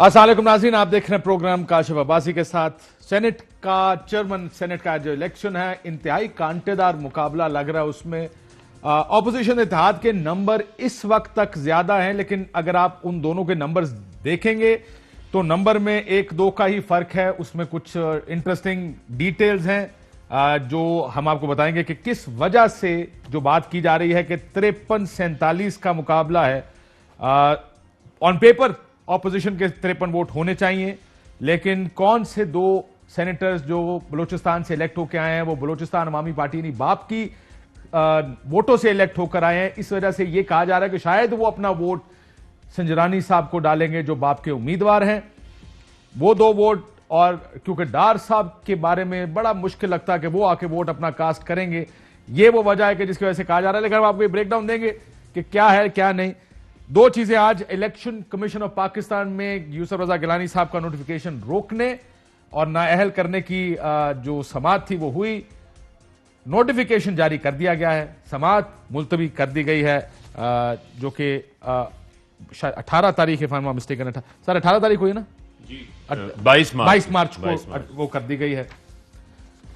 अस्सलाम वालेकुम नाज़रीन, आप देख रहे हैं प्रोग्राम काशिफ अब्बासी के साथ। सेनेट का चेयरमैन, सेनेट का जो इलेक्शन है, इंतहाई कांटेदार मुकाबला लग रहा है। उसमें ऑपोजिशन इत्तेहाद के नंबर इस वक्त तक ज्यादा हैं, लेकिन अगर आप उन दोनों के नंबर्स देखेंगे तो नंबर में 1-2 का ही फर्क है। उसमें कुछ इंटरेस्टिंग डिटेल्स हैं जो हम आपको बताएंगे कि किस वजह से जो बात की जा रही है कि 53-47 का मुकाबला है। ऑन पेपर ऑपोजिशन के 53 वोट होने चाहिए, लेकिन कौन से दो सेनेटर्स जो बलूचिस्तान से इलेक्ट होकर आए हैं वो बलूचिस्तान अवामी पार्टी नहीं बाप की वोटों से इलेक्ट होकर आए हैं। इस वजह से यह कहा जा रहा है कि शायद वो अपना वोट संजरानी साहब को डालेंगे जो बाप के उम्मीदवार हैं। वो 2 वोट, और क्योंकि डार साहब के बारे में बड़ा मुश्किल लगता है कि वो आके वोट अपना कास्ट करेंगे, ये वो वजह है कि जिसकी वजह से कहा जा रहा है। लेकिन हम आपको ब्रेकडाउन देंगे कि क्या है क्या नहीं। 2 चीजें आज इलेक्शन कमीशन ऑफ पाकिस्तान में यूसुफ रजा गिलानी साहब का नोटिफिकेशन रोकने और नाअहल करने की जो समाअत थी वो हुई। नोटिफिकेशन जारी कर दिया गया है, समाअत मुलतवी कर दी गई है, जो कि शायद 18 तारीख है, मिस्टेकन सर 18 तारीख हुई ना जी, 22 मार्च को वो कर दी गई है।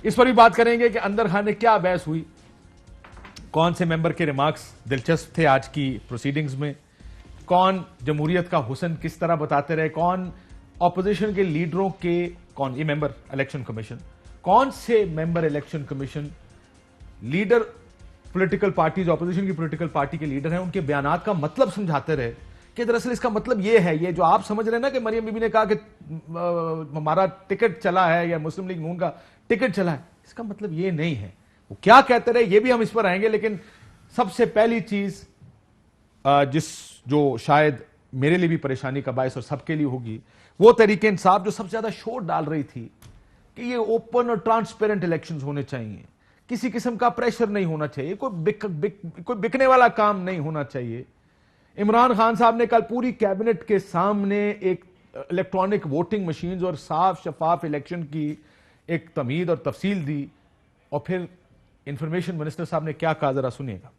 इस पर भी बात करेंगे कि अंदर खाने क्या बहस हुई, कौन से मेंबर के रिमार्क्स दिलचस्प थे आज की प्रोसीडिंग्स में, कौन जमहूरियत का हुस्न किस तरह बताते रहे, कौन ऑपोजिशन के लीडरों के, कौन ये मेंबर इलेक्शन कमीशन, कौन से member election commission leader political parties, opposition की पॉलिटिकल पार्टी के लीडर हैं, उनके बयानात का मतलब समझाते रहे कि दरअसल इसका मतलब ये है, ये जो आप समझ रहे हैं ना कि मरियम बीबी ने कहा कि हमारा टिकट चला है या मुस्लिम लीग नून का टिकट चला है, इसका मतलब ये नहीं है। वो क्या कहते रहे ये भी हम इस पर आएंगे। लेकिन सबसे पहली चीज जो शायद मेरे लिए भी परेशानी का बायस और सबके लिए होगी, वो तरीके इंसाफ जो सबसे ज्यादा शोर डाल रही थी कि ये ओपन और ट्रांसपेरेंट इलेक्शंस होने चाहिए, किसी किस्म का प्रेशर नहीं होना चाहिए, कोई बिकने वाला काम नहीं होना चाहिए। इमरान खान साहब ने कल पूरी कैबिनेट के सामने एक इलेक्ट्रॉनिक वोटिंग मशीन्स और साफ शफाफ इलेक्शन की एक तमीद और तफसील दी, और फिर इंफॉर्मेशन मिनिस्टर साहब ने क्या कहा, जरा सुनिएगा।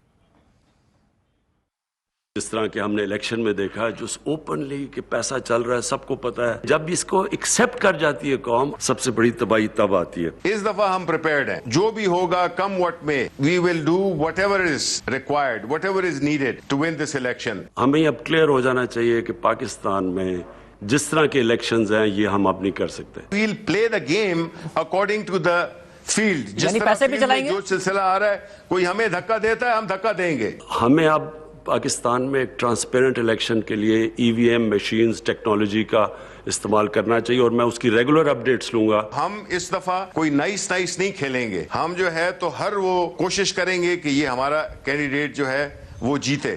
जिस तरह के हमने इलेक्शन में देखा, जो ओपनली कि पैसा चल रहा है, सबको पता है। जब इसको एक्सेप्ट कर जाती है कौम, सबसे बड़ी तबाही तब आती है। इस दफा हम प्रिपेयर्ड हैं, जो भी होगा कम वट में, we will do whatever is required, whatever is needed to win this election. हमें अब क्लियर हो जाना चाहिए कि पाकिस्तान में जिस तरह के इलेक्शंस हैं ये हम अब नहीं कर सकते। We will play the game according to the field. जिस तरह पैसे भी चलाएंगे, जो सिलसिला आ रहा है, कोई हमें धक्का देता है हम धक्का देंगे। हमें अब पाकिस्तान में एक ट्रांसपेरेंट इलेक्शन के लिए ईवीएम मशीन्स टेक्नोलॉजी का इस्तेमाल करना चाहिए, और मैं उसकी रेगुलर अपडेट्स लूंगा। हम इस दफा कोई नाइस नहीं खेलेंगे। हम जो है तो हर वो कोशिश करेंगे कि ये हमारा कैंडिडेट जो है वो जीते।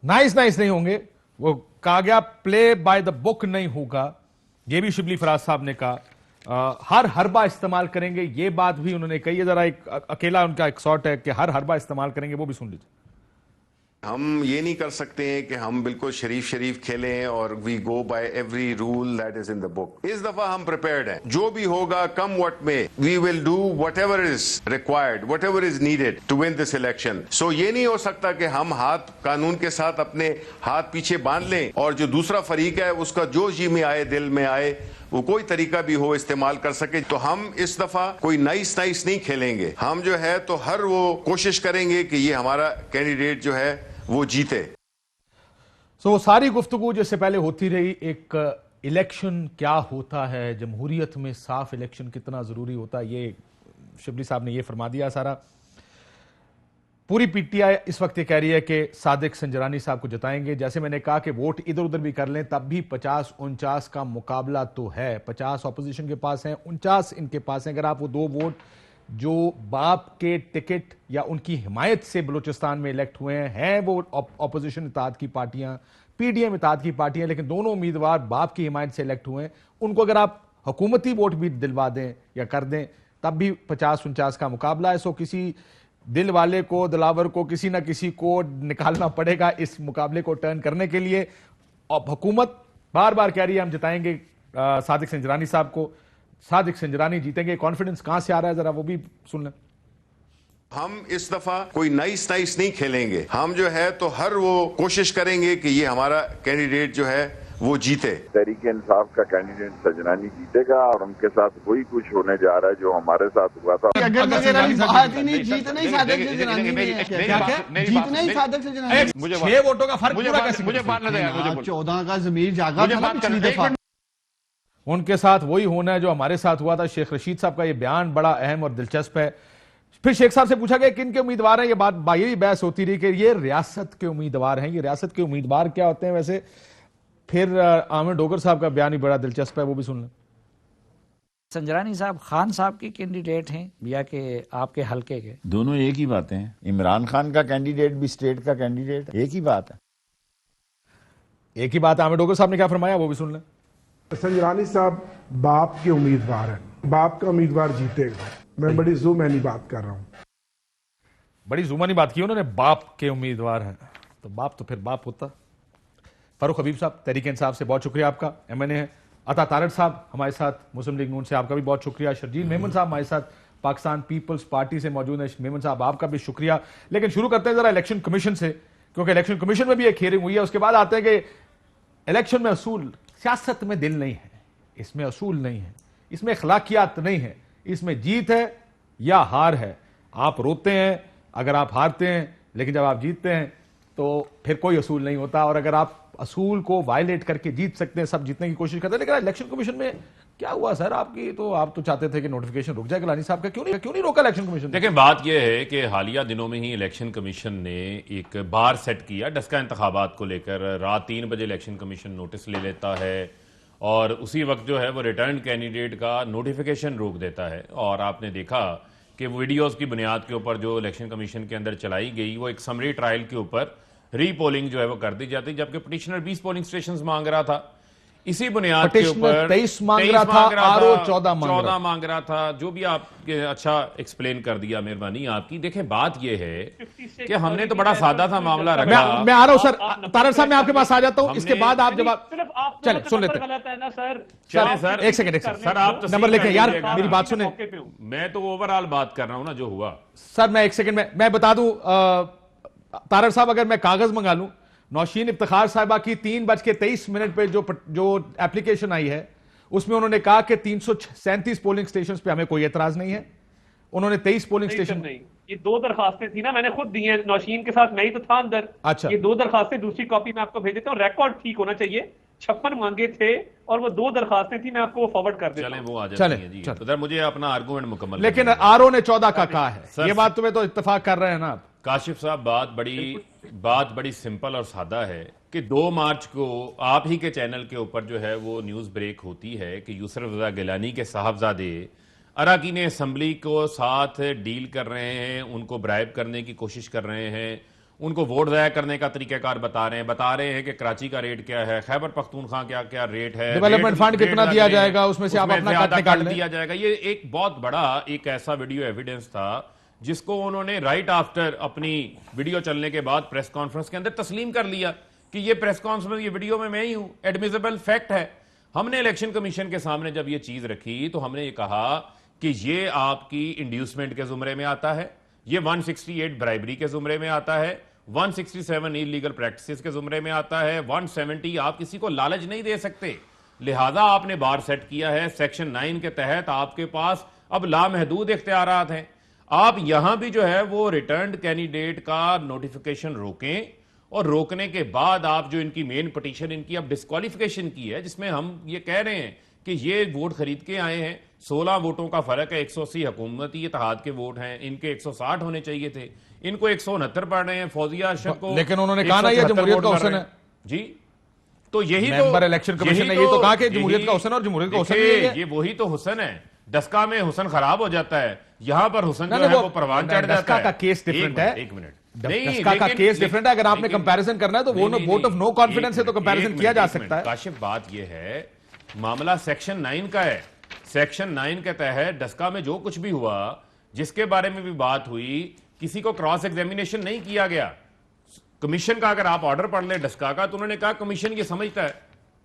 नाइस नहीं होंगे, वो कहा गया प्ले बाय द बुक नहीं होगा, ये भी शिबली फराज साहब ने कहा। हर हरबा इस्तेमाल करेंगे, ये बात भी उन्होंने कही है। जरा एक अकेला उनका एक शॉट है कि हर हरबा इस्तेमाल करेंगे, वो भी सुन लीजिए। हम ये नहीं कर सकते हैं कि हम बिल्कुल शरीफ खेलें और we go by every rule that is in the book. इस दफा हम प्रिपेयर्ड हैं, जो भी होगा कम वट में, we will do whatever is required, whatever is needed to win this election. So ये नहीं हो सकता कि हम हाथ कानून के साथ अपने हाथ पीछे बांध लें और जो दूसरा फरीक है उसका जो जी में आए, दिल में आए, वो कोई तरीका भी हो इस्तेमाल कर सके। तो हम इस दफा कोई नाइस नहीं खेलेंगे। हम जो है तो हर वो कोशिश करेंगे कि ये हमारा कैंडिडेट जो है वो जीते। सो सारी गुफ्तगू जिससे पहले होती रही, एक इलेक्शन क्या होता है, जमहूरियत में साफ इलेक्शन कितना जरूरी होता है, ये शिबली साहब ने ये फरमा दिया सारा। पूरी पीटीआई इस वक्त ये कह रही है कि सादिक संजरानी साहब को जिताएंगे। जैसे मैंने कहा कि वोट इधर उधर भी कर लें तब भी 50-49 का मुकाबला तो है। 50 ऑपोजिशन के पास हैं, 49 इनके पास हैं। अगर आप वो 2 वोट जो बाप के टिकट या उनकी हिमायत से बलूचिस्तान में इलेक्ट हुए हैं वो ऑपोजिशन इत्तेहाद की पार्टियां, पीडीएम इत्तेहाद की पार्टियां, लेकिन दोनों उम्मीदवार बाप की हिमायत से इलेक्ट हुए हैं, उनको अगर आप हुकूमती वोट भी दिलवा दें या कर दें तब भी 50-49 का मुकाबला है। सो किसी दिल वाले को, दिलावर को, किसी ना किसी को निकालना पड़ेगा इस मुकाबले को टर्न करने के लिए। और हुकूमत बार बार कह रही है हम जिताएंगे सादिक संजरानी साहब को, सादिक संजरानी जीतेंगे। कॉन्फिडेंस कहां से आ रहा है, जरा वो भी सुन लें। हम इस दफा कोई नाइस नहीं खेलेंगे। हम जो है तो हर वो कोशिश करेंगे कि ये हमारा कैंडिडेट जो है वो जीते। तहरीक इंसाफ का कैंडिडेट सजनानी जीतेगा और उनके साथ वही कुछ होने जा रहा है जो हमारे साथ हुआ था। अगर बात ही नहीं, जीतना ही साधक से जनानी नहीं है, जीतना ही साधक से जनानी। 6 वोटों का फर्क पूरा कैसे? मुझे बात लगा, 14 का जमीर जागा था ना पिछली दफा। उनके साथ वही होना है जो हमारे साथ हुआ था। शेख रशीद साहब का ये बयान बड़ा अहम और दिलचस्प है। फिर शेख साहब से पूछा गया किन के उम्मीदवार हैं, ये बात यही बहस होती रही कि ये रियासत के उम्मीदवार हैं। ये रियासत के उम्मीदवार क्या होते हैं वैसे? फिर आमिर डोगर साहब का बयान ही बड़ा दिलचस्प है, वो भी सुन लें। संजरानी साहब खान साहब के कैंडिडेट हैं या कि आपके हलके के? दोनों एक ही बातें हैं। इमरान खान का कैंडिडेट भी स्टेट का कैंडिडेट, एक ही बात है। एक ही बात आमिर डोगर साहब ने क्या फरमाया, वो भी सुन लें। संजरानी साहब बाप के उम्मीदवार हैं, बाप का उम्मीदवार जीतेगा। मैं बड़ी जुबानी बात कर रहा हूं। बड़ी जुबानी बात की उन्होंने, बाप के उम्मीदवार हैं तो बाप तो फिर बाप होता। फारूक हबीब साहब तहरीक इंसाफ से बहुत शुक्रिया आपका, MNA है। अता तारड़ साहब हमारे साथ मुस्लिम लीग नून से, आपका भी बहुत शुक्रिया। शर्जील मेमन साहब हमारे साथ पाकिस्तान पीपल्स पार्टी से मौजूद है। मेमन साहब आपका भी शुक्रिया। लेकिन शुरू करते हैं जरा इलेक्शन कमीशन से, क्योंकि इलेक्शन कमीशन में भी एक हियरिंग हुई है। उसके बाद आते हैं कि इलेक्शन में असूल, सियासत में दिल नहीं है, इसमें असूल नहीं है, इसमें अखलाकियात नहीं है, इसमें जीत है या हार है। आप रोते हैं अगर आप हारते हैं, लेकिन जब आप जीतते हैं तो फिर कोई असूल नहीं होता। और अगर आप असूल को वायलेट करके जीत सकते हैं, सब जीतने की कोशिश करते हैं। लेकिन इलेक्शन कमीशन में क्या हुआ सर आपकी? तो आप तो चाहते थे कि नोटिफिकेशन रुक जाए गिलानी साहब का, क्यों नहीं रोका इलेक्शन कमीशन? देखिए, बात यह है कि हालिया दिनों में ही इलेक्शन कमीशन ने एक बार सेट किया डस्का इंतखाबात को लेकर। रात 3 बजे इलेक्शन कमीशन नोटिस ले लेता है और उसी वक्त जो है वो रिटर्न कैंडिडेट का नोटिफिकेशन रोक देता है। और आपने देखा कि वीडियोस की बुनियाद के ऊपर जो इलेक्शन कमीशन के अंदर चलाई गई, वो एक समरी ट्रायल के ऊपर रीपोलिंग जो है वो कर दी जाती, जबकि पिटिशनर 20 पोलिंग स्टेशंस मांग रहा था। इसी बुनियाद के ऊपर 23 मांग रहा था, आरओ 14 मांग रहा था। जो भी आप अच्छा एक्सप्लेन कर दिया, मेहरबानी आपकी। देखें, बात यह है कि हमने तो बड़ा सादा सा मामला रखा। मैं आ रहा हूं सर, तारड़ साहब मैं आपके पास आ जाता हूं, इसके बाद आप जवाब चले सुन लेते हैं। चले सर, एक सेकंड सर, आप नंबर लेके यार मेरी बात सुने। मैं तो ओवरऑल बात कर रहा हूं ना जो हुआ। सर मैं एक सेकंड में मैं बता दूं तारड़ साहब, अगर मैं कागज मंगा लूं, नौशीन इफ्तिखार साहिबा की 3:23 पे जो एप्लीकेशन आई है उसमें उन्होंने कहा कि 337 पोलिंग स्टेशन पे हमें कोई एतराज नहीं है। उन्होंने 23 पोलिंग स्टेशन नहीं, ये 2 दरखास्तें थी ना, मैंने खुद दी हैं नौशीन के साथ, मैं ही तो था अंदर। अच्छा, ये 2 दरखास्तें, दूसरी कॉपी मैं आपको भेज देता हूँ। रिकॉर्ड ठीक होना चाहिए। 56 मांगे थे और वो 2 दरखास्तें थी, मैं आपको वो फॉरवर्ड कर देता हूं। वो आ जाती है जी। तो मुझे अपना आर्गुमेंट मुकम्मल, लेकिन आरओ ने 14 का कहा है। ये बात तुम्हें तो इत्तेफाक कर रहे हैं ना आप? काशिफ साहब, बात बड़ी सिंपल और सादा है कि 2 मार्च को आप ही के चैनल के ऊपर जो है वो न्यूज़ ब्रेक होती है कि यूसुफ रज़ा गिलानी के साहबजादे अरकान असेंबली को साथ डील कर रहे हैं, उनको ब्राइब करने की कोशिश कर रहे हैं, उनको वोट ज़ाया करने का तरीक़ाकार बता रहे हैं कि कराची का रेट क्या है, खैबर पख्तूनख्वा क्या रेट है, डेवलपमेंट फंड कितना दिया जाएगा, उसमें से आप अपना कट निकाल लें। दिया जाएगा। ये एक बहुत बड़ा एक ऐसा वीडियो एविडेंस था जिसको उन्होंने राइट आफ्टर अपनी वीडियो चलने के बाद प्रेस कॉन्फ्रेंस के अंदर तस्लीम कर लिया कि ये प्रेस कॉन्फ्रेंस, ये वीडियो में मैं ही हूं, एडमिसिबल फैक्ट है। हमने इलेक्शन कमीशन के सामने जब ये चीज रखी तो हमने ये कहा कि ये आपकी इंड्यूसमेंट के जुमरे में आता है, ये 168 ब्राइबरी के जुमरे में आता है, 167 इलीगल प्रैक्टिसेस के जुमरे में आता है, 170 आप किसी को लालच नहीं दे सकते, लिहाजा आपने बार सेट किया है। सेक्शन 9 के तहत आपके पास अब लामहदूद इख्तियारात हैं। आप यहां भी जो है वो रिटर्न कैंडिडेट का नोटिफिकेशन रोकें और रोकने के बाद आप जो इनकी मेन पिटीशन इनकी अब डिस्क्वालिफिकेशन की है, जिसमें हम ये कह रहे हैं कि ये वोट खरीद के आए हैं, 16 वोटों का फर्क है, 180 हुकूमती इत्तेहाद के वोट हैं, इनके 160 होने चाहिए थे, इनको 169 पढ़ रहे हैं। फौजिया अरशद को, लेकिन उन्होंने कहा ना ये जमहूरियत का हुस्न है जी। तो यही मेंबर इलेक्शन कमीशन ने ये तो कहा कि जमहूरियत का हुस्न और जमहूरियत का हुस्न ये वही तो हुस्न है। डस्का में हुस्न खराब हो जाता है, यहां पर हुस्न जो है वो परवान चढ़ जाता है। डस्का का केस डिफरेंट है। एक मिनट, डस्का का केस डिफरेंट है। अगर आपने कंपैरिजन करना है तो वो वोट ऑफ नो कॉन्फिडेंस है, तो कंपैरिजन किया जा सकता है। काशिफ, बात ये है, मामला सेक्शन 9 का है। सेक्शन 9 के तहत डस्का में जो कुछ भी हुआ, जिसके बारे में भी बात हुई, किसी को क्रॉस एग्जामिनेशन नहीं किया गया। कमीशन का अगर आप ऑर्डर पढ़ ले डस्का का, तो उन्होंने कहा कमीशन ये समझता है,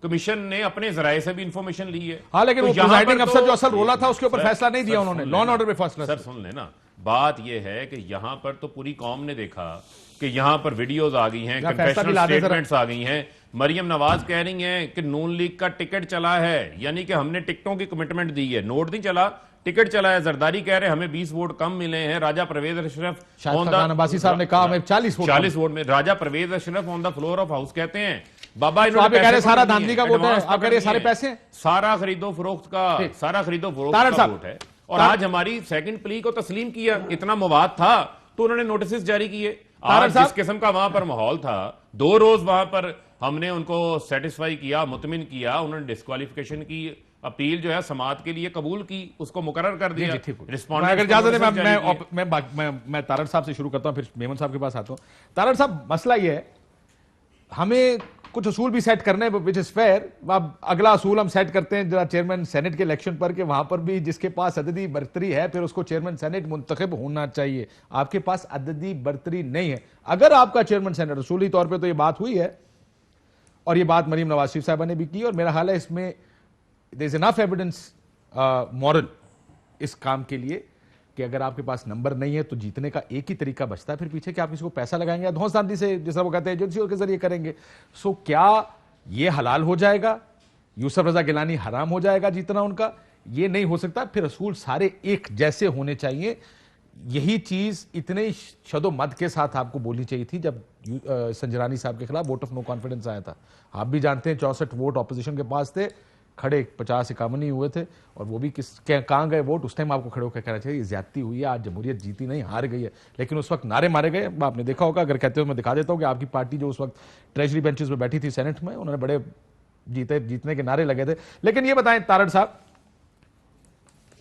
कमीशन ने अपने जराये से भी इंफॉर्मेशन ली है। हाँ, लेकिन वो प्रिजाइडिंग अफसर जो असल रोला था उसके ऊपर फैसला नहीं दिया उन्होंने, लॉ एंड ऑर्डर पे फैसला। सर सुन लेना, बात यह है कि यहां पर तो पूरी कौम ने देखा कि यहां पर वीडियोस आ गई हैं, कन्फेशनल स्टेटमेंट्स आ गई हैं, मरियम नवाज कह रही हैं कि नून लीग का टिकट चला है, यानी कि हमने टिकटों की कमिटमेंट दी है, नोट नहीं चला, टिकट चला है। जरदारी कह रहे हैं हमें 20 वोट कम मिले हैं। राजा परवेज अशरफ अब्बासी साहब ने कहा हमें 40 वोट में। Raja Pervaiz Ashraf on the floor of house कहते हैं बाबा तो आप कह रहे सारा धांधली का वोट है, आप कह रहे सारे पैसे, सारा खरीदो फरोख्त का, सारा खरीदो फरोख्त का वोट है। और आज हमारी सेकंड प्ली को तस्लीम किया, इतना मवाद था तो उन्होंने नोटिस जारी किए। आज जिस किस्म का वहां पर माहौल था, 2 रोज वहां पर हमने उनको सेटिस्फाई किया, मुतमिन किया, उन्होंने डिस्क्वालिफिकेशन की अपील जो है समात के लिए कबूल की, उसको मुकर्रर कर दिया। मैं तारड़ साहब से शुरू करता हूं, फिर मेमन साहब के पास आता हूं। तारड़ साहब, मसला यह है हमें कुछ असूल भी सेट करने विच इज फेयर। अब अगला असूल हम सेट करते हैं जरा चेयरमैन सेनेट के इलेक्शन पर, कि वहां पर भी जिसके पास अददी बर्तरी है फिर उसको चेयरमैन सेनेट मुंतखब होना चाहिए। आपके पास अददी बर्तरी नहीं है, अगर आपका चेयरमैन सेनेट, असूली तौर पर तो यह बात हुई है और यह बात मरीम नवाज शरीफ साहबा ने भी की, और मेरा ख्याल है इसमें there is enough evidence moral इस काम के लिए कि अगर आपके पास नंबर नहीं है तो जीतने का एक ही तरीका बचता है फिर पीछे कि आप किसी को पैसा लगाएंगे या धौंसदानी से, जैसा वो कहते हैं, एजेंसियों के जरिए करेंगे। सो क्या ये हलाल हो जाएगा, यूसुफ रजा गिलानी हराम हो जाएगा जीतना उनका? ये नहीं हो सकता। फिर असूल सारे एक जैसे होने चाहिए। यही चीज इतने शदो मद के साथ आपको बोलनी चाहिए थी जब संजरानी साहब के खिलाफ वोट ऑफ नो कॉन्फिडेंस आया था। आप भी जानते हैं 64 वोट ऑपोजिशन के पास थे, खड़े 50-51 ही हुए थे, और वो भी कहां गए वोट? उस टाइम आपको खड़े होकर कहना चाहिए ज्यादती हुई है, आज जमहूरियत जीती नहीं हार गई है। लेकिन उस वक्त नारे मारे गए, आपने देखा होगा, अगर कहते हो मैं दिखा देता हूं कि आपकी पार्टी जो उस वक्त ट्रेजरी बेंचेस में बैठी थी सेनेट में, उन्होंने बड़े जीतने के नारे लगे थे। लेकिन ये बताएं तारड़ साहब,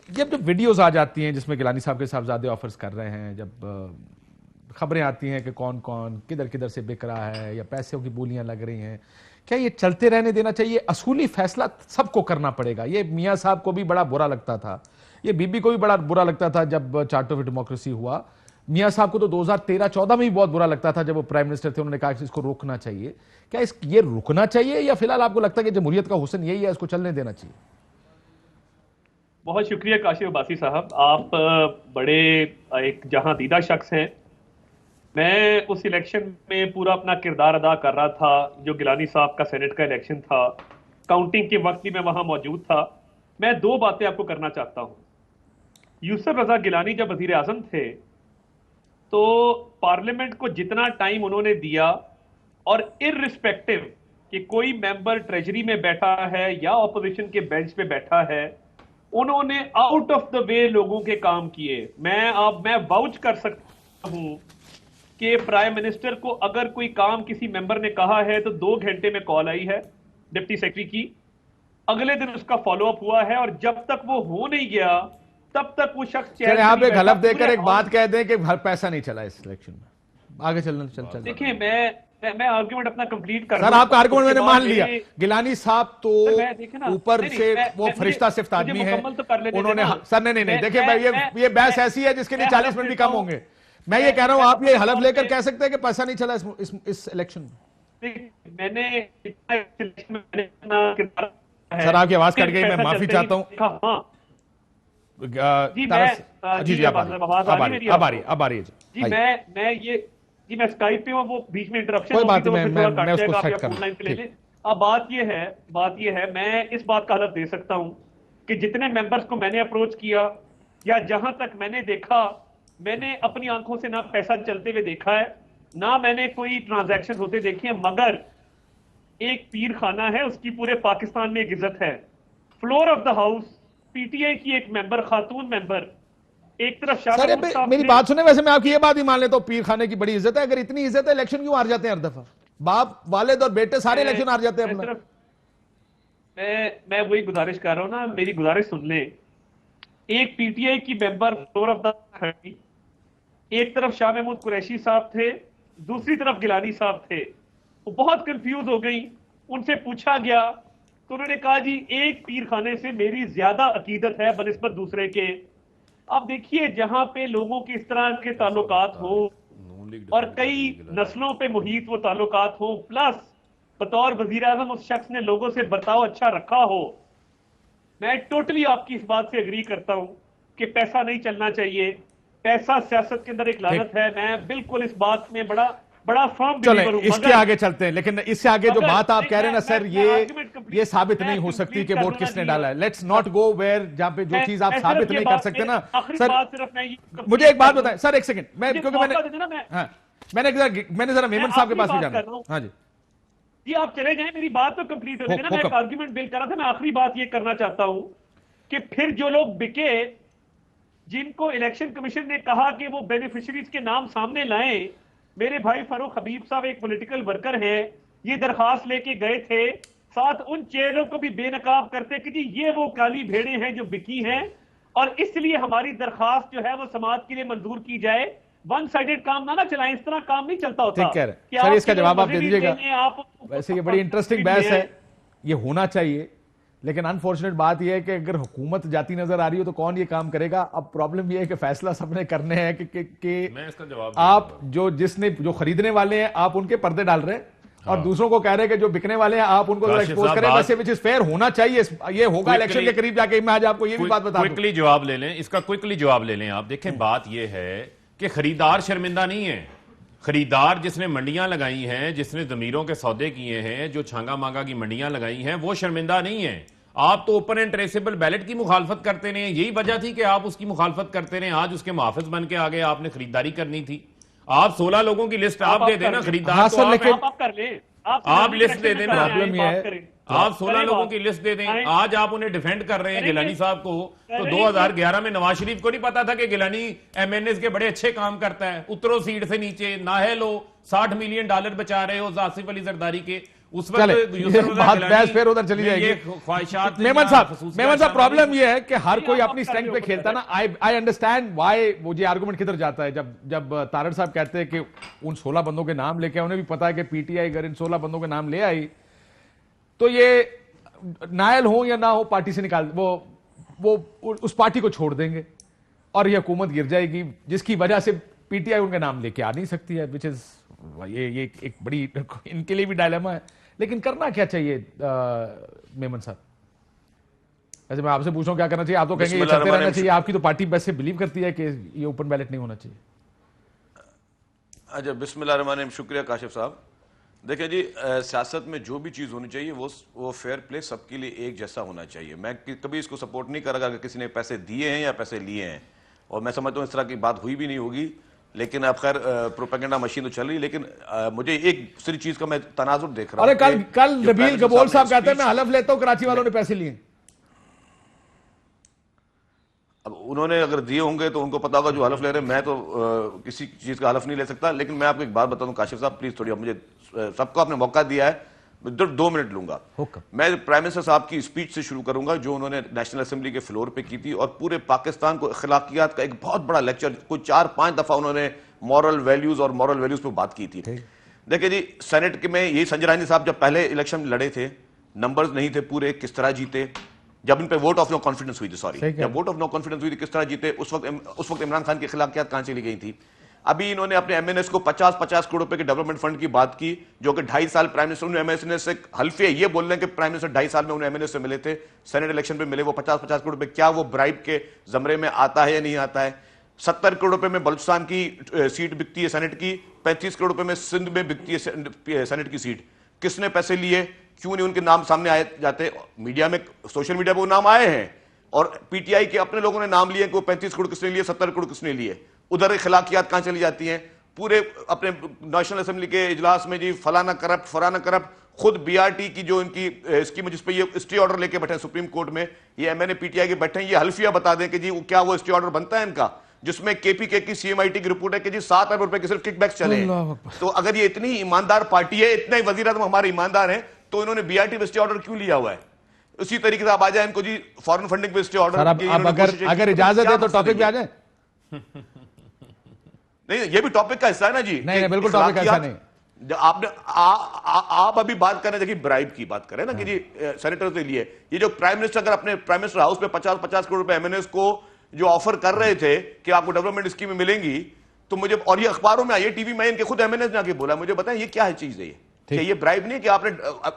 जब वीडियोज आ जाती हैं जिसमें गिलानी साहब के साहबजादे ऑफर्स कर रहे हैं, जब खबरें आती हैं कि कौन कौन किधर किधर से बिक रहा है या पैसों की बोलियां लग रही हैं, क्या ये चलते रहने देना चाहिए? असूली फैसला सबको करना पड़ेगा। ये मियां साहब को भी बड़ा बुरा लगता था, ये बीबी को भी बड़ा बुरा लगता था जब चार्टर ऑफ डेमोक्रेसी हुआ। मियां साहब को तो 2013-14 में भी बहुत बुरा लगता था जब वो प्राइम मिनिस्टर थे, उन्होंने कहा कि इसको रोकना चाहिए। क्या ये रुकना चाहिए या फिलहाल आपको लगता है कि जमहूरियत का हुस्न यही है, इसको चलने देना चाहिए? बहुत शुक्रिया काशिफ अब्बासी साहब, आप बड़े एक जहां दीदा शख्स हैं। मैं उस इलेक्शन में पूरा अपना किरदार अदा कर रहा था जो गिलानी साहब का सेनेट का इलेक्शन था, काउंटिंग के वक्त भी मैं वहां मौजूद था। मैं 2 बातें आपको करना चाहता हूं। यूसुफ रजा गिलानी जब वजीर आजम थे तो पार्लियामेंट को जितना टाइम उन्होंने दिया, और इररिस्पेक्टिव कि कोई मेंबर ट्रेजरी में बैठा है या ऑपोजिशन के बेंच पे बैठा है, उन्होंने आउट ऑफ द वे लोगों के काम किए। मैं वाउच कर सकता हूं कि प्राइम मिनिस्टर को अगर कोई काम किसी मेंबर ने कहा है तो 2 घंटे में कॉल आई है डिप्टी सेक्रेटरी की, अगले दिन उसका फॉलोअप हुआ है, और जब तक वो हो नहीं गया तब तक वो शख्स यहां पे गलत देकर एक बात कह दें कि पैसा नहीं चला इस इलेक्शन में। आगे चल देखिए, मैं आर्गुमेंट अपना कंप्लीट कर सर, आपका आर्गुमेंट मैंने मान लिया। गिलानी साहब तो ऊपर से वो फरिश्ता सिफ्त आदमी है, उन्होंने सर नहीं देखिए, ये बहस ऐसी है जिसके लिए 40 मिनट भी कम होंगे। मैं ये कह रहा हूं, आप ये हलफ लेकर कह सकते हैं कि पैसा नहीं चला इस इलेक्शन में? मैंने सर आपकी आवाज कट गई, मैं माफी चाहता हूं। मैं स्काइप पे हूं, वो बीच में इंटरप्शन कोई बात नहीं, मैं उसको सेट कर। अब बात ये है, मैं इस बात का हलफ दे सकता हूं कि जितने मेंबर्स को मैंने अप्रोच किया या जहां तक मैंने देखा, मैंने अपनी आंखों से ना पैसा चलते हुए देखा है, ना मैंने कोई ट्रांजैक्शन होते देखे हैं, मगर एक पीर खाना है, उसकी पूरे पाकिस्तान में एक इज्जत है। Floor of the house PTI की एक मेंबर, खातून मेंबर, एक तरफ सर मेरी बात सुने, वैसे मैं आपकी ये बात ही मान लेता हूं, पीर खाने की बड़ी इज्जत है। अगर इतनी इज्जत है, इलेक्शन क्यों हार जाते हैं हर दफा? बाप, वालिद और बेटे सारे इलेक्शन हार जाते हैं अपना। मैं वही गुजारिश कर रहा हूं ना, मेरी गुजारिश सुन ले। एक पीटीआई की मेंबर फ्लोर ऑफ द खड़ी, एक तरफ शाह महमूद कुरैशी साहब थे, दूसरी तरफ गिलानी साहब थे। वो बहुत कंफ्यूज हो गई, उनसे पूछा गया तो उन्होंने कहा जी एक पीर खाने से मेरी ज्यादा अकीदत है बनिस्बत दूसरे के। अब देखिए, जहां पे लोगों के इस तरह के ताल्लुकात हो और कई नस्लों पे मुहित वो ताल्लुकात हो, प्लस बतौर वजीर आजम उस शख्स ने लोगों से बर्ताव अच्छा रखा हो, मैं टोटली आपकी इस बात से एग्री करता हूं कि पैसा नहीं चलना चाहिए। पैसा सियासत के अंदर एक लानत है। मैं बिल्कुल इस बात में बड़ा बड़ा फर्म चलें बिलीवर हूं, इसके मगर आगे चलते हैं, लेकिन इससे आगे जो मगर बात आप नहीं, कह रहे हैं ना मैं- सर, मैं argument complete- ये साबित मैं नहीं हो सकती complete कि कर वोट दूंगा किसने जी। डाला है। लेट्स नॉट गो वेयर जहां पे जो मैं- चीज आप मैं साबित सिर्फ ये नहीं कर बात- सकते ना आखिरी सर। बात सिर्फ मैं ये मुझे एक बात कर बताएं सर, एक सेकंड, मैं मुझे क्योंकि मौका दे देना, मैं हाँ मैंने जरा मेमन साहब के पास भी आखिरी बात जाना कर रहा हूं। हाँ जी जी आप चले जाएं, मेरी बात तो कंप्लीट हो जाएगी ना। मैं एक हुक्म। आर्ग्यूमेंट बिल्ड कर रहा था। मैं आखिरी बात ये करना चाहता हूं कि फिर जो लोग बिके, जिनको इलेक्शन कमीशन ने कहा कि वो बेनिफिशियरीज के नाम सामने लाएं, मेरे भाई फारूक हबीब साहब एक पॉलिटिकल वर्कर हैं, ये दरखास्त लेके गए थे, साथ उन चेहरों को भी बेनकाब करते कि जी ये वो काली भेड़ें हैं जो बिकी हैं, और इसलिए हमारी दरखास्त जो है वो समाज के लिए मंजूर की जाए। वन साइडेड काम ना चलाएं, इस तरह काम नहीं चलता होता। ठीक कह रहे कि हैं सर, आप इसका किसी जवाब आप मजे दे भी दीजिएगा। देंगे, आप वैसे ये बड़ी इंटरेस्टिंग बहस है, ये होना चाहिए, लेकिन अनफॉर्चुनेट बात यह है कि अगर हुकूमत जाती नजर आ रही हो तो कौन ये काम करेगा। अब प्रॉब्लम ये है कि फैसला सबने करने हैं कि मैं इसका जवाब आप जो खरीदने वाले हैं आप उनके पर्दे डाल रहे हैं, और दूसरों को कह रहे हैं कि जो बिकने वाले हैं आप उनको काशिफ एक्सपोज साहब, करें। बात- वैसे विच इज फेयर होना चाहिए, ये होगा इलेक्शन के करीब जाके। मैं आज आपको ये भी बात बता दूं। क्विकली जवाब ले लें, इसका क्विकली जवाब ले लें आप। देखें बात यह है कि खरीदार शर्मिंदा नहीं है। खरीदार जिसने मंडियां लगाई हैं, जिसने जमीरों के सौदे किए हैं, जो छांगा मांगा की मंडियां लगाई हैं, वो शर्मिंदा नहीं है। आप तो ओपन एंड ट्रेसेबल बैलेट की मुखालफत करते रहे, यही वजह थी कि आप उसकी मुखालफत करते रहे। आज उसके मुहाफिज बन के आगे आपने खरीदारी करनी थी। आप 16 लोगों की लिस्ट आप दे देना, खरीदार हाँ तो सर, आप लेकिन- आप कर ले, आप लिस्ट दे देना। प्रॉब्लम ये है, आप 16 लोगों की लिस्ट दे दें। आज आप उन्हें डिफेंड कर रहे हैं गिलानी साहब को, तो 2011 में नवाज शरीफ को नहीं पता था कि गिलानी एमएनएस के बड़े अच्छे काम करता है। उतरो सीट से नीचे, नाहे लो, $60 मिलियन बचा रहे हो आसिफ अली जरदारी के। उस चले, ये बात बहस फिर उधर चली जाएगी। ख्वाहिशात मेमन साहब प्रॉब्लम ये है कि हर कोई अपनी स्ट्रेंथ पे खेलता है ना। आई अंडरस्टैंड व्हाई वो ये आर्गुमेंट किधर जाता है। जब तारड़ साहब कहते हैं कि उन 16 बंदों के नाम लेके, उन्हें भी पता है कि पीटीआई अगर इन 16 बंदों के नाम ले आई तो ये नायल हो या ना हो पार्टी से निकाल, वो उस पार्टी को छोड़ देंगे और ये हुकूमत गिर जाएगी, जिसकी वजह से पीटीआई उनके नाम लेके आ नहीं सकती है। विच इज ये एक बड़ी इनके लिए भी डायलेमा है। लेकिन करना क्या चाहिए मेमन साहब? वैसे मैं आपसे पूछ रहा हूं क्या करना चाहिए। आप तो कहेंगे ये चलते रहना चाहिए, आपकी तो पार्टी वैसे बिलीव करती है कि ये ओपन बैलेट नहीं होना चाहिए। अच्छा, बिस्मिल्लाहिर्रहमानिर्रहीम। शुक्रिया काशिफ साहब। देखिए जी, सियासत में जो भी चीज़ होनी चाहिए वो फेयर प्ले सबके लिए एक जैसा होना चाहिए। मैं कभी इसको सपोर्ट नहीं करूँगा कि किसी ने पैसे दिए हैं या पैसे लिए हैं, और मैं समझता हूँ इस तरह की बात हुई भी नहीं होगी। लेकिन अब खैर प्रोपेगेंडा मशीन तो चल रही है। लेकिन मुझे एक सिर्फ चीज़ का मैं तनाजुर देख रहा हूँ। अरे कल नबील गबोल साहब कहते हैं मैं हलफ लेता हूँ कराची वालों ने पैसे लिए। अब उन्होंने अगर दिए होंगे तो उनको पता होगा जो हलफ ले रहे हैं। मैं तो किसी चीज़ का हलफ नहीं ले सकता। लेकिन मैं आपको एक बात बता दूं काशिफ साहब, प्लीज़ थोड़ी, मुझे सबको आपने मौका दिया है, 2 मिनट लूंगा। मैं प्राइम मिनिस्टर साहब की स्पीच से शुरू करूंगा जो उन्होंने नेशनल असेंबली के फ्लोर पे की थी, और पूरे पाकिस्तान को अखलाकियात का एक बहुत बड़ा लेक्चर, कोई 4-5 दफा उन्होंने मॉरल वैल्यूज और मॉरल वैल्यूज पे बात की थी। देखिए जी, सेनेट के में ये संजय रानी साहब जब पहले इलेक्शन लड़े थे, नंबर्स नहीं थे पूरे, किस तरह जीते। जब इन पे वोट ऑफ नो कॉन्फिडेंस हुई थी, सॉरी, जब वोट ऑफ नो कॉन्फिडेंस हुई थी, किस तरह जीते। उस वक्त इमरान खान की खिलाकियात कहां चली गई थी। अभी इन्होंने अपने एमएनएस को 50-50 करोड़ रुपए के डेवलपमेंट फंड की बात की, जो कि 2.5 साल प्राइम मिनिस्टर एमएनएस से हल्फे ये बोल रहे हैं कि प्राइम मिनिस्टर 2.5 साल में उन्हें एमएनएस से मिले थे, सेनेट इलेक्शन पे मिले वो 50-50 करोड़ रुपए। क्या वो ब्राइब के जमरे में आता है या नहीं आता है? 70 करोड़ रुपए में बलूचिस्तान की सीट बिकती है सेनेट की, 35 करोड़ रुपए में सिंध में बिकती है सेनेट की सीट। किसने पैसे लिए? क्यों नहीं उनके नाम सामने आए जाते? मीडिया में, सोशल मीडिया पर वो नाम आए हैं, और पीटीआई के अपने लोगों ने नाम लिए कि वो 35 करोड़ किसने लिए, 70 करोड़ किसने लिए। उधर खिलाकियात कहां चली जाती हैं? पूरे अपने नेशनल असेंबली के इजलास में जी फलाना करप्ट फलाना करप्ट। खुद बीआरटी की जो इनकी स्कीम है जिसपे ये स्टे ऑर्डर लेके बैठे हैं सुप्रीम कोर्ट में, ये एमएनए पीटीआई के बैठे हैं, ये हल्फिया बता दें कि जी क्या वो स्टे ऑर्डर बनता है इनका, जिसमें केपीके की सीएमआईटी की रिपोर्ट है कि जी 7 अरब रुपए के सिर्फ किकबैक्स चले हैं। तो अगर ये इतनी ईमानदार पार्टी है, इतने ही वजीर आजम हमारे ईमानदार हैं, तो इन्होंने बीआरटी पे स्टे ऑर्डर क्यों लिया हुआ है? उसी तरीके से आप आ जाए इनको जी फॉरेन फंडिंग पे स्टे ऑर्डर। अगर इजाजत है तो टॉपिक पे आ जाए। नहीं, ये भी टॉपिक का हिस्सा है ना जी। नहीं, बिल्कुल टॉपिक का हिस्सा नहीं। आपने आप अभी बात कर रहे थे कि ब्राइब की बात करें ना कि जी सेनेटर के लिए, ये जो प्राइम मिनिस्टर अगर अपने प्राइम मिनिस्टर हाउस पे 50-50 करोड़ रुपए एमएनएस को जो ऑफर कर रहे थे कि आपको डेवलपमेंट स्कीमें मिलेंगी, तो मुझे, और ये अखबारों में आई है, टीवी में इनके खुद एमएनएस ने आके बोला, मुझे बताएं ये क्या है चीज है? ये ब्राइब नहीं है कि आपने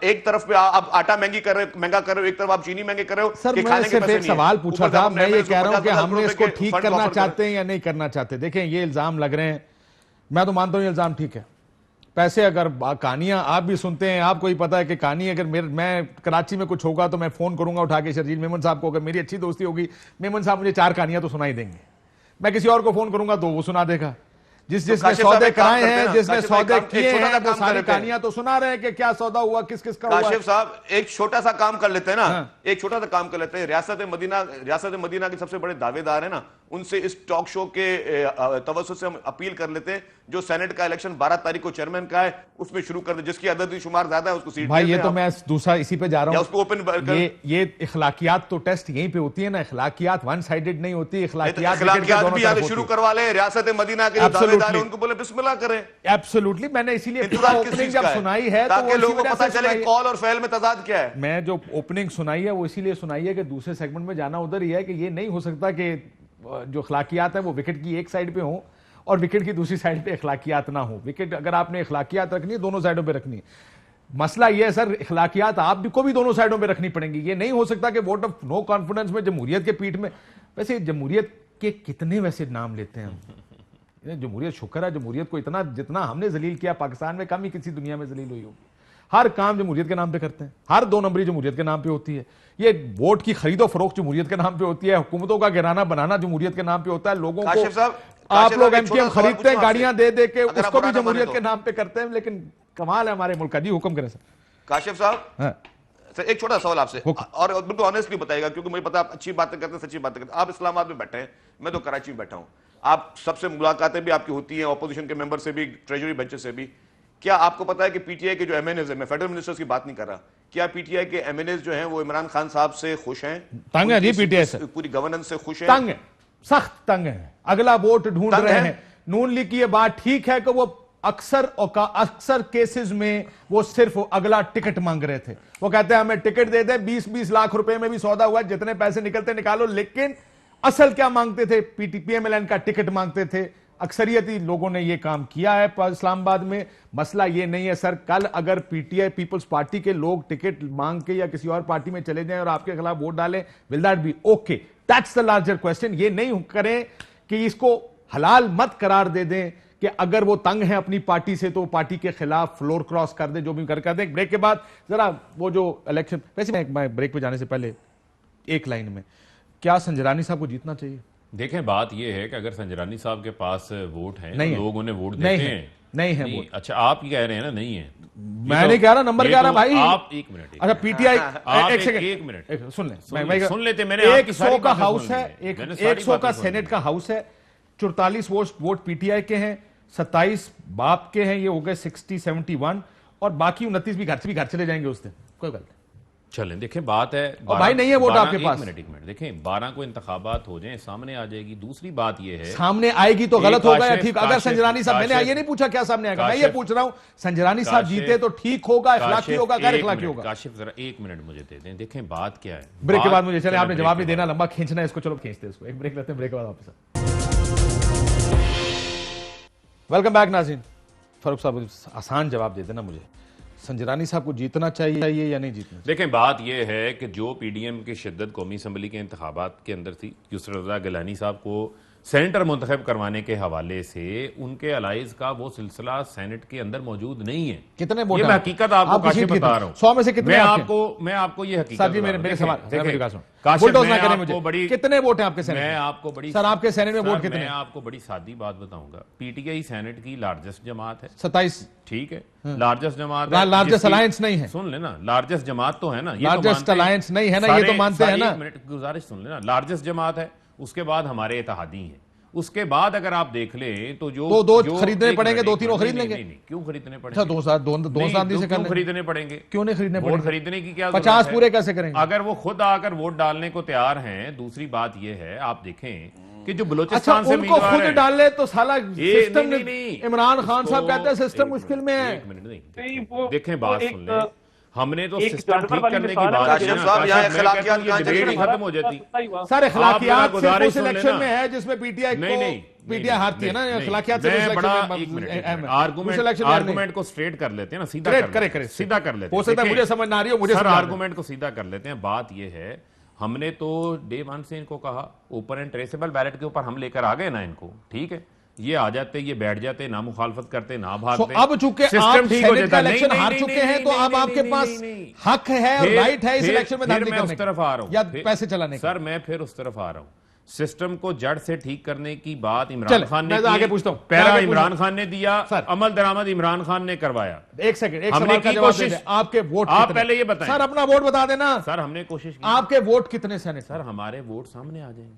एक तरफ पे आप आटा महंगा कर रहे हो, एक तरफ आप चीनी महंगे कर रहे हो। सर मैं सिर्फ एक सवाल पूछा था, मैं ये कह रहा हूं कि हमने इसको ठीक करना चाहते हैं या नहीं करना चाहते। देखें ये इल्जाम लग रहे हैं, मैं तो मानता हूं ये इल्जाम ठीक है, पैसे अगर कहानियां आप भी सुनते हैं, आपको ही पता है कि कहानी अगर मैं कराची में कुछ होगा तो मैं फोन करूंगा उठा के शर्जील मेमन साहब को, अगर मेरी अच्छी दोस्ती होगी मेमन साहब मुझे 4 कहानियां तो सुनाई देंगे। मैं किसी और को फोन करूंगा तो वो सुना देगा। जिसने सौदे कराए हैं, जिसने सौदे किए हैं, वो सारी कहानियां तो सुना रहे हैं कि क्या सौदा हुआ, किस किस का हुआ। काशिफ साहब एक छोटा सा काम कर लेते हैं ना, एक छोटा सा काम कर लेते हैं। रियासत मदीना के सबसे बड़े दावेदार है ना, उनसे इस टॉक शो के तवज्जुह से हम अपील कर लेते हैं, जो सेनेट का इलेक्शन 12 तारीख को चेयरमैन का है उसमें शुरू कर दे, जिसकी अददी शुमार ज्यादा है उसको सीट भाई। ये तो मैं दूसरा इसी पे जा रहा हूं, उसको ओपन ये इखलाकियात तो टेस्ट यहीं पे होती है ना, इखलाकियात वन साइडेड नहीं होती। इखलाकियात भी यहाँ शुरू करवा ले, रियासत मदीना के जो दावेदार हैं उनको बोले बिस्मिल्लाह करें। एब्सोल्युटली, मैंने इसीलिए ओपनिंग जब सुनाई है ताकि लोगों को पता चले कॉल और फेल में तजाद क्या है। मैं जो ओपनिंग सुनाई है वो इसीलिए सुनाई है कि दूसरे सेगमेंट में जाना उधर ही है कि ये नहीं हो सकता कि जो अखलाकियात है वो विकेट की एक साइड पे हो और विकेट की दूसरी साइड पे अखलाकियात ना हो। विकेट अगर आपने अखलाकियात रखनी है दोनों साइडों पे रखनी है। मसला ये है सर, अखलाकियात आप भी को भी दोनों साइडों पे रखनी पड़ेंगी। ये नहीं हो सकता कि वोट ऑफ नो कॉन्फिडेंस में जमहूरियत के पीठ में, वैसे जमहूरियत के कितने वैसे नाम लेते हैं हम। जमहूरियत शुक्र है, जमहूरियत को इतना जितना हमने जलील किया पाकिस्तान में कम ही किसी दुनिया में जलील हुई होगी। हर काम जमहूरियत के नाम पे करते हैं, हर 2 नंबरी जमहूरियत के नाम पे होती है। ये वोट की खरीदो फरोख्त जमहूरियत के नाम पे होती है, हुकूमतों का गिराना बनाना जमहूरियत के नाम पे होता है। लोगों को आप लोग एमकेएम खरीदते हैं गाड़ियां दे दे के, उसको भी जमहूरियत के नाम पे करते हैं। लेकिन कमाल है हमारे मुल्क का। जी हुक्म करें सर। काशिफ साहब सर एक छोटा सवाल आपसे, और बिल्कुल ऑनेस्टली बताइएगा, क्योंकि मुझे पता है आप अच्छी बातें करते हैं, सच्ची बातें करते हैं। आप इस्लामाबाद में बैठे हैं, मैं तो कराची में बैठा हूं। आप सबसे मुलाकातें भी आपकी होती हैं, ऑपोजिशन के मेंबर से भी, ट्रेजरी बेंचेस से भी। क्या आपको पता है कि पीटीआई के जो एमएनएज है, मैं फेडरल मिनिस्टर्स की बात नहीं कर रहा, क्या पीटीआई के एमएनएज जो हैं वो इमरान खान साहब से खुश हैं? तंग है जी पीटीआई से, पूरी गवर्नेंस से खुश हैं? तंग है, सख्त तंग है, अगला वोट ढूंढ रहे हैं। नून लीग की ये बात ठीक है कि वो अक्सर केसेस में वो सिर्फ अगला टिकट मांग रहे थे। वो कहते हैं हमें टिकट दे दे, 20-20 लाख रुपए में भी सौदा हुआ, जितने पैसे निकलते निकालो। लेकिन असल क्या मांगते थे? पीएमएलएन का टिकट मांगते थे। अक्सरियती लोगों ने ये काम किया है इस्लामाबाद में। मसला ये नहीं है सर, कल अगर पीटीआई पीपल्स पार्टी के लोग टिकट मांग के या किसी और पार्टी में चले जाएं और आपके खिलाफ वोट डालें, will that be okay? That's the larger question. ये नहीं करें कि इसको हलाल मत करार दे दें कि अगर वो तंग है अपनी पार्टी से तो पार्टी के खिलाफ फ्लोर क्रॉस कर दे, जो भी कर दें। ब्रेक के बाद जरा वो जो इलेक्शन, वैसे मैं ब्रेक पे जाने से पहले एक लाइन में, क्या संजरानी साहब को जीतना चाहिए? देखें बात यह है कि अगर संजरानी साहब के पास वोट हैं, तो लोग उन्हें वोट देते हैं। नहीं है वोट। अच्छा आप ये कह रहे हैं ना नहीं है, मैं नहीं कह रहा, नंबर कह रहा भाई। आप एक मिनट, अच्छा पीटीआई एक मिनट सुन ले, सुन लेते। मैंने 100 का हाउस है, 100 का सेनेट का हाउस है, 44 वोट पीटीआई के हैं, 27 बाप के हैं, ये हो गए 60-71, और बाकी 29 भी घर चले जाएंगे उस दिन, कोई गलत। चलें देखें बात है, भाई नहीं है वोट आपके पास। एक मिनट देखें, 12 को इंतखाबात हो जाएं, सामने आ जाएगी। दूसरी बात ये है, सामने आएगी तो गलत होगा या ठीक? अगर संजरानी साहब, मैंने ये नहीं पूछा क्या सामने आएगा, मैं ये पूछ रहा हूं संजरानी साहब जीते तो ठीक होगा, इखलाकी होगा, गैर इखलाकी होगा? काशिफ जरा 1 मिनट मुझे दे दें। देखें बात क्या है, ब्रेक के बाद मुझे चले, आपने जवाब नहीं देना, लंबा खींचना है इसको, चलो खींचते इसको। एक ब्रेक लेते हैं, ब्रेक के बाद वापस। वेलकम बैक नाज़रीन। फारूक साहब आसान जवाब दे देना मुझे, संजरानी साहब को जीतना चाहिए या नहीं जीतना? देखें बात यह है कि जो पीडीएम की शिद्दत कौमी असम्बली के इंतखाबात के अंदर थी, यूसुफ रज़ा गिलानी साहब को सेनेटर मुंतखब करवाने के हवाले से उनके अलाइज का वो सिलसिला सेनेट के अंदर मौजूद नहीं है। कितने वोट? ये मैं हकीकत आपको काशिफ बता रहा हूँ। 100 में से कितने? मैं आपको ये हकीकत मेरे सवाल आपको बड़ी कितने वोट हैं आपके सेनेट? मैं आपको बड़ी सर आपके सेनेट में वोट कितने? मैं आपको बड़ी सादी बात बताऊंगा। पीटीआई सेनेट की लार्जेस्ट जमात है, 27, ठीक है, लार्जेस्ट जमात, लार्जेस्ट अलायंस नहीं है। सुन लेना, लार्जेस्ट जमात तो है ना, लार्जेस्ट अलायंस नहीं है ना, ये तो मानते हैं ना। एक मिनट गुजारिश सुन लेना, लार्जेस्ट जमात है, उसके बाद हमारे इत्तेहादी हैं, उसके बाद अगर आप देख लें तो जो दो खरीदने पड़ेंगे, 2-3 खरीद लेंगे। नहीं, क्यों खरीदने पड़ेंगे? अच्छा 2 से क्यों खरीदने पड़ेंगे? क्यों नहीं खरीदने पड़ेंगे? वोट खरीदने की क्या 50 पूरे कैसे करेंगे? अगर वो खुद आकर वोट डालने को तैयार हैं। दूसरी बात ये है, आप देखें कि जो बलूचिस्तान से उनको खुद डाल ले तो साला सिस्टम इमरान खान साहब कहते हैं सिस्टम मुश्किल में है। एक मिनट नहीं, देखें बात सुन ले, हमने तो सिस्टम ठीक करने की बात की, डिबेट खत्म हो जाती। सर इखलाकियात सिर्फ उस इलेक्शन में है जिसमें पीटीआई हारती है ना, इखलाकियात से बड़ा आर्गुमेंट को स्ट्रेट कर लेते हैं ना, सीधा कर लेते हैं। हो सकता है मुझे समझ ना आ रही हो, मुझे आर्गुमेंट को सीधा कर लेते हैं। बात यह है, हमने तो डे 1 से इनको कहा ओपन एंड ट्रेसेबल बैलेट के ऊपर हम लेकर आ गए ना इनको, ठीक है, ये आ जाते, ये बैठ जाते, ना मुखालफत करते, ना भागते। अब चूंकि आप सेनेट का इलेक्शन हार चुके हैं तो अब आपके पास हक है और राइट है इस इलेक्शन में धांधली करने उस तरफ आ रहा हूं या पैसे चलाने का। सर मैं फिर उस तरफ आ रहा हूं। सिस्टम को जड़ से ठीक करने की बात इमरान खान ने आगे पूछता हूं, पहला इमरान खान ने दिया, अमल दरामद इमरान खान ने करवाया। एक सेकंड, एक सवाल का जवाब दे दें। आपके वोट आप पहले ये बताएं। सर अपना वोट बता देना। सर हमने कोशिश की। आपके वोट कितने सेनेट? सर हमारे वोट सामने आ जाएंगे,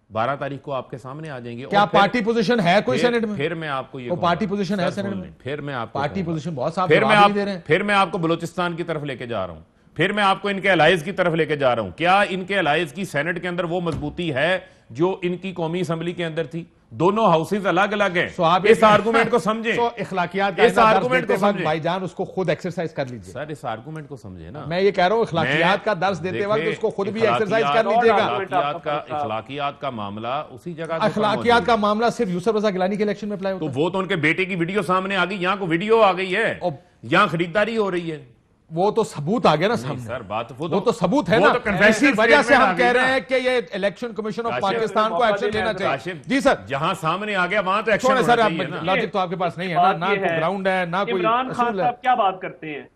12 तारीख को आपके सामने आ जाएंगे। क्या पार्टी पोजीशन है कोई सेनेट में? फिर मैं आपको ये पार्टी पोजीशन है सेनेट में? फिर मैं आपको पार्टी पोजीशन बहुत साफ दे रहे हैं। फिर मैं आपको बलूचिस्तान की तरफ लेके जा रहा हूं, फिर मैं आपको इनके अलाइज की तरफ लेके जा रहा हूं। क्या इनके अलाइज की सेनेट के अंदर वो मजबूती है जो इनकी कौमी असेंबली के अंदर थी? दोनों हाउसेज अलग अलग हैं। तो आप इस आर्गुमेंट को समझे, इखलाकियात इस आर्गुमेंट को समझे भाईजान, उसको खुद एक्सरसाइज कर लीजिए। सर इस आर्गुमेंट को समझे ना, मैं ये कह रहा हूं इखलाकियात का दर्स देते वक्त उसको खुद भी एक्सरसाइज कर लीजिएगा। इखलाकियात का मामला उसी जगह, इखलाकियात का मामला सिर्फ यूसुफ रजा गिलानी के इलेक्शन में अप्लाई होता है। तो वो तो उनके बेटे की वीडियो सामने आ गई, यहाँ को वीडियो आ गई है, यहाँ खरीदारी हो रही है, वो तो सबूत आ गया ना सामने। सर बात वो तो सबूत है ना। तो इसी वजह से हम कह रहे हैं कि ये इलेक्शन कमीशन ऑफ पाकिस्तान को एक्शन लेना चाहिए। जी सर, जहाँ सामने आ गया वहां तो एक्शन सर, लॉजिक तो आपके पास नहीं है ना कोई ग्राउंड है ना कोई। इमरान खान साहब क्या बात करते हैं?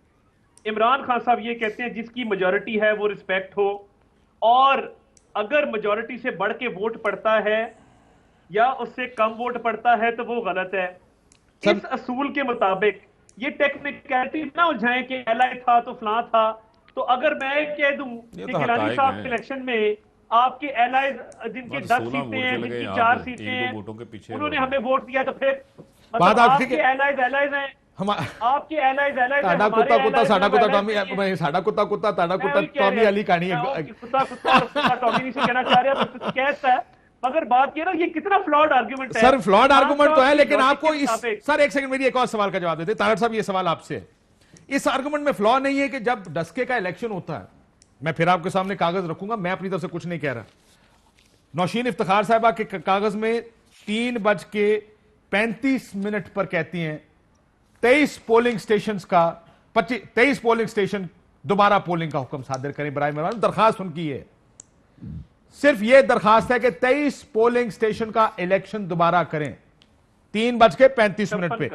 इमरान खान साहब ये कहते हैं जिसकी मेजॉरिटी है वो रिस्पेक्ट हो, और अगर मेजॉरिटी से बढ़ के वोट पड़ता है या उससे कम वोट पड़ता है तो वो गलत है। इस असूल के मुताबिक ये टेक्निकलिटी ना उलझाए कि एलआई था तो फलां था। तो अगर मैं कह दूं कि गिलानी साहब के इलेक्शन में आपके एलआई जिनके 10 सीटें हैं, जिनकी 4 सीटें हैं, उन्होंने हमें वोट दिया, तो फिर मतलब आपके एलाइज हैं, आपके एलाइज साडा कुत्ता कुत्ता साडा कुत्ता टॉमी, साडा कुत्ता कुत्ता साडा कुत्ता टॉमी वाली कहानी है। कुत्ता कुत्ता टॉमी नहीं से कहना चाह रहा, तो कैसा है? मगर बात ये ना, ये कितना फ्लॉड आर्गुमेंट है। सर फ्लॉड आर्गुमेंट तो है, लेकिन आपको इस सर एक सेकंड मेरी एक और सवाल का जवाब देते। तारड़ साहब ये सवाल आपसे, इस आर्गुमेंट में फ्लॉ नहीं है कि जब डस्के का इलेक्शन होता है, मैं फिर आपके सामने कागज रखूंगा, मैं अपनी तरफ से कुछ नहीं कह रहा, नौशीन इफ्तिखार साहबा के कागज में 3:35 पर कहती हैं 23 पोलिंग स्टेशन का 23 पोलिंग स्टेशन दोबारा पोलिंग का हुक्म सादर करें बराए मेहरबानी। दरखास्त उनकी है, सिर्फ यह दरखास्त है कि 23 पोलिंग स्टेशन का इलेक्शन दोबारा करें 3:35 पे।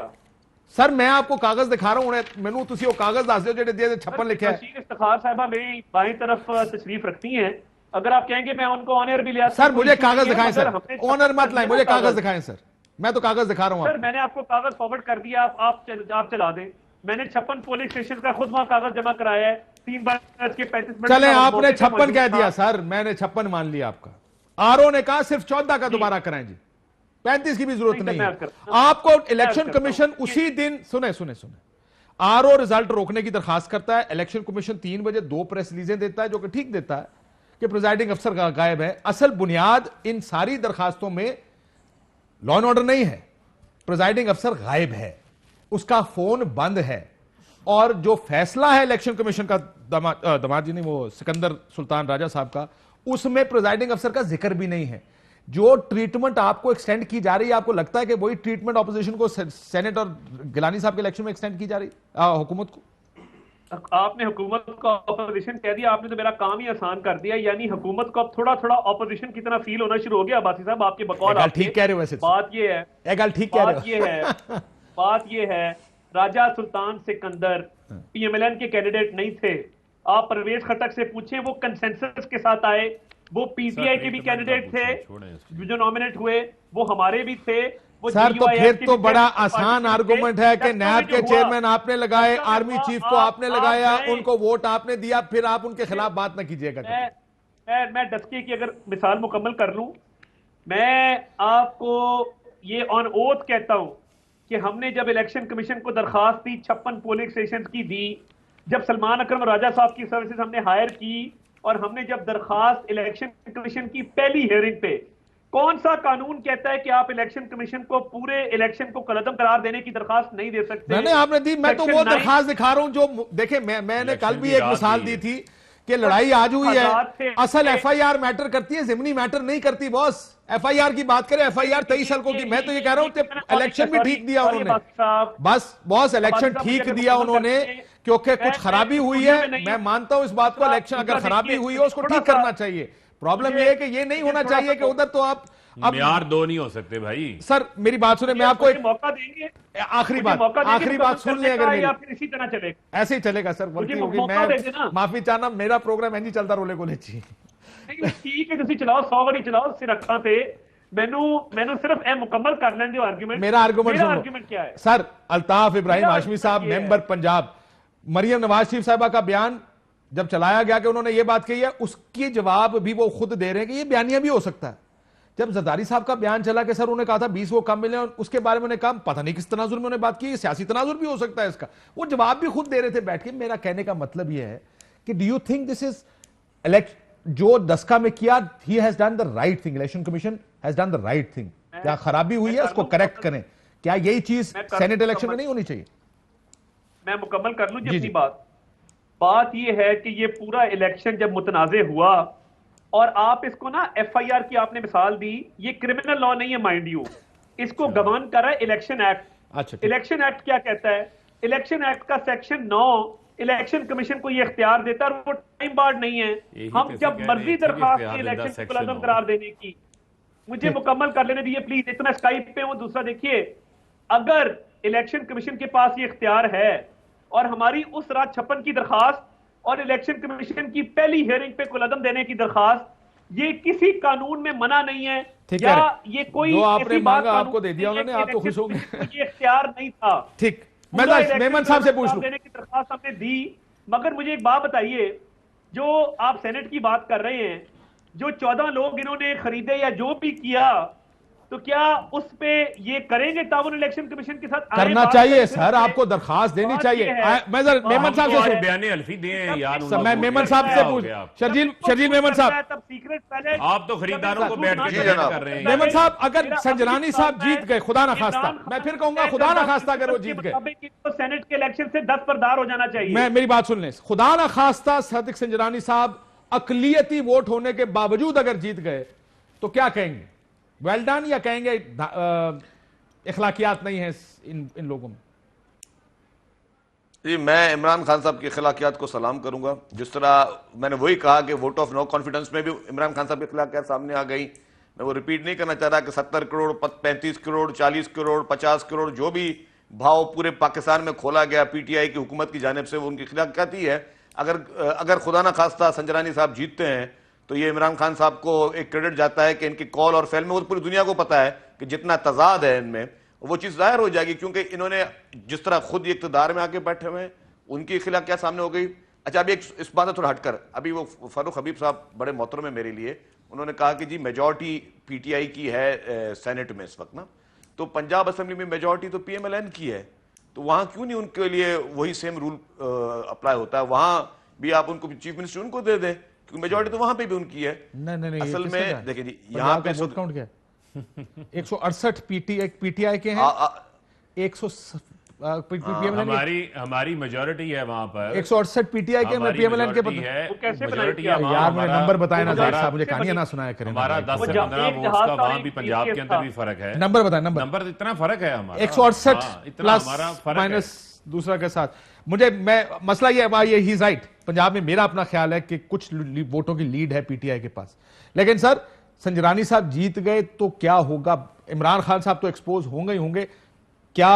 सर मैं आपको कागज दिखा रहा हूं, मैनू तुसी वो कागज दस दो जेडे दे 56 लिखे है। इफ्तिखार साहिबा मेरी बाईं तरफ तशरीफ रखती हैं, अगर आप कहेंगे मैं उनको ऑनर भी लिया। सर मुझे कागज दिखाएं सर, ऑनर मत लाएं, मुझे कागज दिखाएं सर, मैं तो कागज दिखा रहा हूं। सर मैंने आपको कागज फॉरवर्ड कर दिया, आप चला दें। मैंने 56 पोलिंग स्टेशन का खुद वहां कागज जमा कराया है, 3:35 चले आपने 56 कह दिया सर, मैंने 56 मान लिया आपका। आरओ ने कहा सिर्फ 14 का दोबारा कराएं जी, 35 की भी जरूरत नहीं है। आपको इलेक्शन कमीशन उसी दिन सुने आरओ रिजल्ट रोकने की दरखास्त करता है, इलेक्शन कमीशन 3 बजे 2 प्रेस रिलीजें देता है, जो कि ठीक देता है कि प्रिजाइडिंग अफसर गायब है। असल बुनियाद इन सारी दरखास्तों में लॉ एंड ऑर्डर नहीं है, प्रिजाइडिंग अफसर गायब है, उसका फोन बंद है, और जो फैसला है इलेक्शन कमीशन का दमाद जी नहीं, वो सिकंदर सुल्तान राजा साहब का, उसमें प्रिजाइडिंग अफसर का जिक्र भी नहीं है। जो ट्रीटमेंट आपको एक्सटेंड की जा रही है, आपको लगता है कि वही ट्रीटमेंट ऑपोजिशन को सेनेट और गिलानी साहब के इलेक्शन में एक्सटेंड की जा रही हुकूमत को? आपने हुकूमत को ऑपोजिशन कह दिया, आपने तो मेरा काम ही आसान कर दिया। यानी हुकूमत को अब थोड़ा थोड़ा ऑपोजिशन की तरह फील होना शुरू हो गया। बासी साहब आपके बकौल ठीक कह रहे हो, वैसे बात ये है, ठीक कह रहे हो। बात ये है राजा सुल्तान सिकंदर पीएमएलएन के कैंडिडेट नहीं थे। आप परवेज खटक से पूछें, वो कंसेंसस के साथ आए, वो पीटीआई के भी कैंडिडेट थे जो नॉमिनेट हुए, वो हमारे भी थे। सर तो फिर तो बड़ा आसान आर्गुमेंट है कि नैब के चेयरमैन आपने लगाए, आर्मी चीफ को आपने लगाया, उनको वोट आपने दिया, फिर आप उनके खिलाफ बात न कीजिएगा। मैं डस्के की अगर मिसाल मुकम्मल कर लूं, मैं आपको ये ऑन ओथ कहता हूं कि हमने जब इलेक्शन कमीशन को दरखास्त दी 56 पोलिंग स्टेशन की दी, जब सलमान अकरम राजा साहब की सर्विसेज हमने हायर की, और हमने जब दरखास्त इलेक्शन कमीशन की पहली हियरिंग पे, कौन सा कानून कहता है कि आप इलेक्शन कमीशन को पूरे इलेक्शन को कलअदम करार देने की दरखास्त नहीं दे सकते? मैंने आपने दी, मैं तो वो दरखास्त दिखा रहा हूं जो देखे, मैंने कल भी एक मिसाल दी थी कि लड़ाई आज हुई है, असल एफआईआर मैटर करती है, जिमनी मैटर नहीं करती। बॉस एफआईआर की बात करें, एफआईआर 23 हल्कों की। मैं तो ये कह रहा हूं कि इलेक्शन भी ठीक दिया उन्होंने, बस बॉस इलेक्शन ठीक दिया उन्होंने, क्योंकि कुछ खराबी हुई है, मैं मानता हूं इस बात को। इलेक्शन अगर खराबी हुई है उसको ठीक करना चाहिए। प्रॉब्लम यह है कि ये नहीं होना चाहिए कि उधर तो आप अब म्यार दो नहीं हो सकते भाई। सर मेरी बात सुने, मैं आपको एक मौका देंगे, आखिरी बात सुन ले, अगर या फिर इसी तरह चलेगा? ऐसे ही चलेगा सर, गलती होगी, मैं माफी चाहना, मेरा प्रोग्राम ऐसे चलता रोले को लेची। ठीक है, तुम चलाओ, 100 वारी चलाओ, सिर अखा पे मैनू सिर्फ ए मुकम्मल कर लें जो आर्गुमेंट। मेरा आर्गुमेंट क्या है सर? अल्ताफ इब्राहिम हाशमी साहब, मेंबर पंजाब, मरियम नवाज शरीफ साहिबा का बयान जब चलाया गया कि उन्होंने ये बात कही है, उसकी जवाब भी वो खुद दे रहे हैं कि ये बयानिया भी हो सकता है। जब जरदारी साहब का बयान चला कि सर उन्होंने कहा था 20 वो कम मिले, और उसके बारे में उन्होंने कहा पता नहीं किस तनाजुर में उन्होंने बात की, सियासी तनाजुर भी हो सकता है इसका, वो जवाब भी खुद दे रहे थे बैठ के। मेरा कहने का मतलब यह है कि do you think this is जो दस्का में किया, he has done the right thing, election commission has done the right thing? क्या खराबी हुई है उसको करेक्ट करें? क्या यही चीज सेनेट इलेक्शन में नहीं होनी चाहिए? मैं मुकम्मल कर लूं जी अपनी बात यह है कि ये पूरा इलेक्शन जब मुतनाज़े हुआ, और आप इसको ना FIR की आपने मिसाल दी, ये क्रिमिनल लॉ नहीं है माइंड यू, इसको गवर्न कर रहा है इलेक्शन एक्ट। अच्छा, इलेक्शन एक्ट क्या कहता है? इलेक्शन एक्ट का सेक्शन 9 इलेक्शन कमीशन को ये इख्तियार देता है, और वो टाइम बार्ड नहीं है। हम जब मर्जी दरखास्त इलेक्शन को मुलज़्ज़म करार देने की। मुझे मुकम्मल कर लेने दीजिए प्लीज, एक तो मैं स्काइप पे हूं, दूसरा देखिए, अगर इलेक्शन कमीशन के पास ये इख्तियार है और हमारी उस रात 56 की दरखास्त और इलेक्शन कमीशन की पहली हियरिंग पे कुलअदम देने की दरखास्त, ये किसी कानून में मना नहीं है, या ये कोई जो आपने मांगा आपको दे दिया उन्होंने, आप तो खुश होंगे। ये इख्तियार नहीं था। ठीक, मैं मेमन साहब से पूछ लूं। देने की दरखास्त हमने दी, मगर मुझे एक बात बताइए, जो आप सेनेट की बात कर रहे हैं, जो 14 लोग इन्होंने खरीदे या जो भी किया, तो क्या उस पे ये करेंगे ताउन इलेक्शन कमीशन के साथ? करना चाहिए सर, आपको दरखास्त देनी चाहिए। मैं मेमन साहब से बयाने अल्फी दिए यार, मैं मेमन साहब से पूछ, शर्जील मेमन साहब, तब सीक्रेट पहले आप तो खरीदारों को बैठ के कर रहे हैं। मेमन साहब, अगर संजरानी साहब जीत गए, खुदा ना खास्ता, मैं फिर कहूंगा खुदा ना खास्ता अगर वो जीत गए, तो सेनेट के इलेक्शन से 10 पर दार हो जाना चाहिए। मैं मेरी बात सुन लें, खुदा ना खास्ता सादिक संजरानी साहब अकलियती वोट होने के बावजूद अगर जीत गए तो क्या कहेंगे? वेल डन, या कहेंगे इखलाकियात नहीं है इन लोगों में? जी, मैं इमरान खान साहब की इखलाकियात को सलाम करूंगा। जिस तरह मैंने वही कहा कि वोट ऑफ नो कॉन्फिडेंस में भी इमरान खान साहब की इखलाकियात सामने आ गई। मैं वो रिपीट नहीं करना चाह रहा कि 70 करोड़ 35 करोड़ 40 करोड़ 50 करोड़ जो भी भाव पूरे पाकिस्तान में खोला गया पीटीआई की हुकूमत की जानिब से, वो उनकी इखलाकियात ही है। अगर खुदा ना खास्ता संजरानी साहब जीतते हैं तो ये इमरान खान साहब को एक क्रेडिट जाता है कि इनकी कॉल और फेल में वो पूरी दुनिया को पता है कि जितना तजाद है इनमें, वो चीज़ जाहिर हो जाएगी, क्योंकि इन्होंने जिस तरह खुद इक़्तिदार में आके बैठे हुए हैं, उनकी खिलाफ क्या सामने हो गई। अच्छा, अभी इस बात से थोड़ा हटकर, अभी वो फारूक हबीब साहब बड़े मोहतरम है मेरे लिए, उन्होंने कहा कि जी मेजॉरिटी पीटीआई की है सेनेट में इस वक्त ना, तो पंजाब असेंबली में मेजॉरिटी तो PMLN की है, तो वहाँ क्यों नहीं उनके लिए वही सेम रूल अप्लाई होता है? वहाँ भी आप उनको चीफ मिनिस्टर उनको दे दें, क्योंकि मेजॉरिटी तो वहां पे भी उनकी है। नहीं, असल में देखिए जी, यहाँ पे वोट काउंट क्या 168 पीटीआई के हैं, 100 हमारी मेजॉरिटी है वहां पर, 168 पीटीआई के, मैं PMLN के मेजॉरिटी है। यार मुझे नंबर बताए ना साहब, मुझे कहानियां ना सुनाया करें। हमारा 10 से 15 वोट्स का वहां भी पंजाब के अंदर भी फर्क है। नंबर बताए, नंबर इतना फर्क है हमारा 168 प्लस माइनस दूसरा के साथ। मसला ये ही राइट, पंजाब में मेरा अपना ख्याल है कि कुछ वोटों की लीड है पीटीआई के पास, लेकिन सर संजरानी साहब जीत गए तो क्या होगा? इमरान खान साहब तो एक्सपोज होंगे ही होंगे, क्या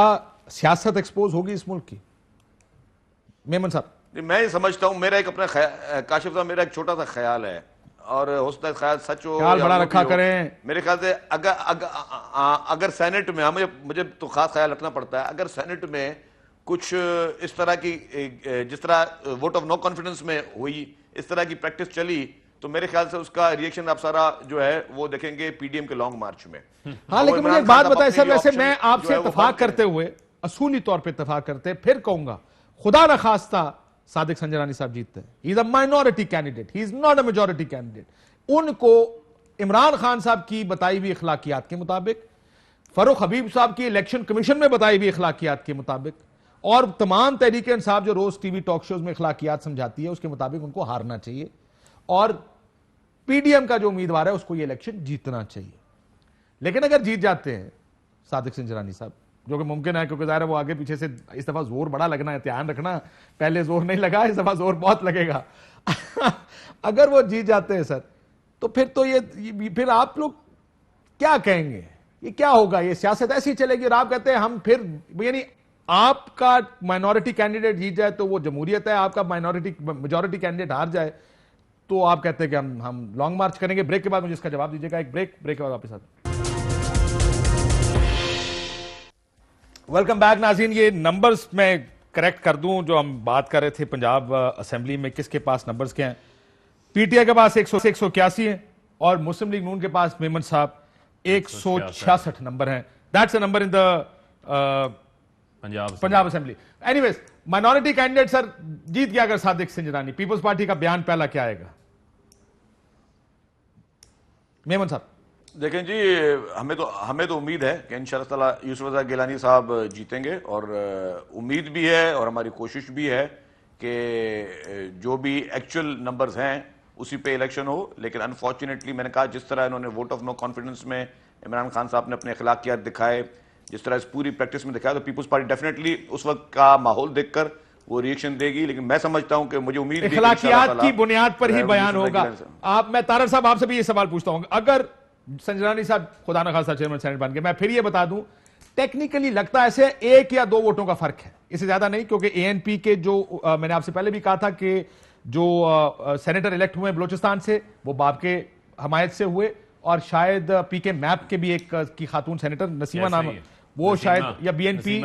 सियासत एक्सपोज होगी इस मुल्क की? मेमन साहब, मैं ये समझता हूं, मेरा एक अपना काशिफ साहब, मेरा एक छोटा सा ख्याल है, और हो सकता है ख्याल सच हो, ख्याल बड़ा रखा करें। मेरे ख्याल से अगर सेनेट में, मुझे तो खास ख्याल रखना पड़ता है, अगर सेनेट में कुछ इस तरह की, जिस तरह वोट ऑफ नो कॉन्फिडेंस में हुई, इस तरह की प्रैक्टिस चली, तो मेरे ख्याल से उसका रिएक्शन आप सारा जो है वो देखेंगे पीडीएम के लॉन्ग मार्च में। हाँ, लेकिन मुझे एक बात बताएं सर, वैसे मैं आपसे इत्तेफाक करते हुए, असूली तौर पे इत्तेफाक करते फिर कहूंगा, खुदा न खास्ता सादिक संजरानी साहब जीतते हैं, he is a minority candidate, he is not a majority candidate. उनको इमरान खान साहब की बताई हुई इखलाकियात के मुताबिक, फारूक हबीब साहब की इलेक्शन कमीशन में बताई हुई इखलाकियात के मुताबिक, और तमाम तहरीक इंसाफ जो रोज टीवी टॉक शोज में इखलाकियात समझाती है, उसके मुताबिक उनको हारना चाहिए, और पीडीएम का जो उम्मीदवार है उसको ये इलेक्शन जीतना चाहिए। लेकिन अगर जीत जाते हैं सादिक संजरानी साहब, जो कि मुमकिन है क्योंकि ज़ाहिर है वो आगे पीछे से इस दफा जोर बड़ा लगना है, ध्यान रखना, पहले जोर नहीं लगा, इस दफा जोर बहुत लगेगा। अगर वो जीत जाते हैं सर, तो फिर तो ये फिर आप लोग क्या कहेंगे, ये क्या होगा, ये सियासत ऐसी चलेगी? और आप कहते हैं हम फिर, यानी आपका माइनॉरिटी कैंडिडेट जीत जाए तो वो जमहूरियत है, आपका मेजॉरिटी कैंडिडेट हार जाए तो आप कहते हैं कि हम लॉन्ग मार्च करेंगे। ब्रेक के बाद मुझे इसका जवाब दीजिएगा। एक ब्रेक के बाद वापस आते हैं। वेलकम बैक नाज़रीन। ये नंबर्स मैं करेक्ट कर दूं जो हम बात कर रहे थे पंजाब असेंबली में, किसके पास नंबर्स क्या हैं। पीटीआई के पास 181 है और मुस्लिम लीग नून के पास मेमन साहब 166 नंबर हैं। That's a number in the Punjab assembly. Anyways, minority candidate sir जीत गया अगर सादिक संजरानी, पीपल्स पार्टी का बयान पहला क्या आएगा? मेमन साहब देखें जी, हमें तो उम्मीद है कि इंशाअल्लाह ताला यूसुफ रज़ा गिलानी साहब जीतेंगे और उम्मीद भी है और हमारी कोशिश भी है कि जो भी एक्चुअल नंबर्स हैं उसी पे इलेक्शन हो। लेकिन अनफॉर्चुनेटली मैंने कहा, जिस तरह इन्होंने वोट ऑफ नो कॉन्फिडेंस में इमरान खान साहब ने अपने अखलाकियात दिखाए, जिस तरह इस पूरी प्रैक्टिस में दिखाया, तो पीपल्स पार्टी डेफिनेटली उस वक्त का माहौल देखकर वो रिएक्शन देगी। लेकिन मैं समझता हूं कि मुझे उम्मीद अखलाकियात की बुनियाद पर ही बयान होगा। मैं तारर साहब आपसे भी ये सवाल पूछता हूं, अगर संजरानी साहब खुदा न खासा चेयरमैन सेनेट बन गए, मैं फिर ये बता दूं टेक्निकली लगता ऐसे 1 या 2 वोटों का फर्क है, इससे ज्यादा नहीं, क्योंकि एएनपी के जो मैंने आपसे पहले भी कहा था कि जो सेनेटर इलेक्ट हुए बलोचिस्तान से वो बाप के हमायत से हुए, और शायद पीके मैप के भी एक की खातून सेनेटर नसीमा नाम, वो शायद, या बीएनपी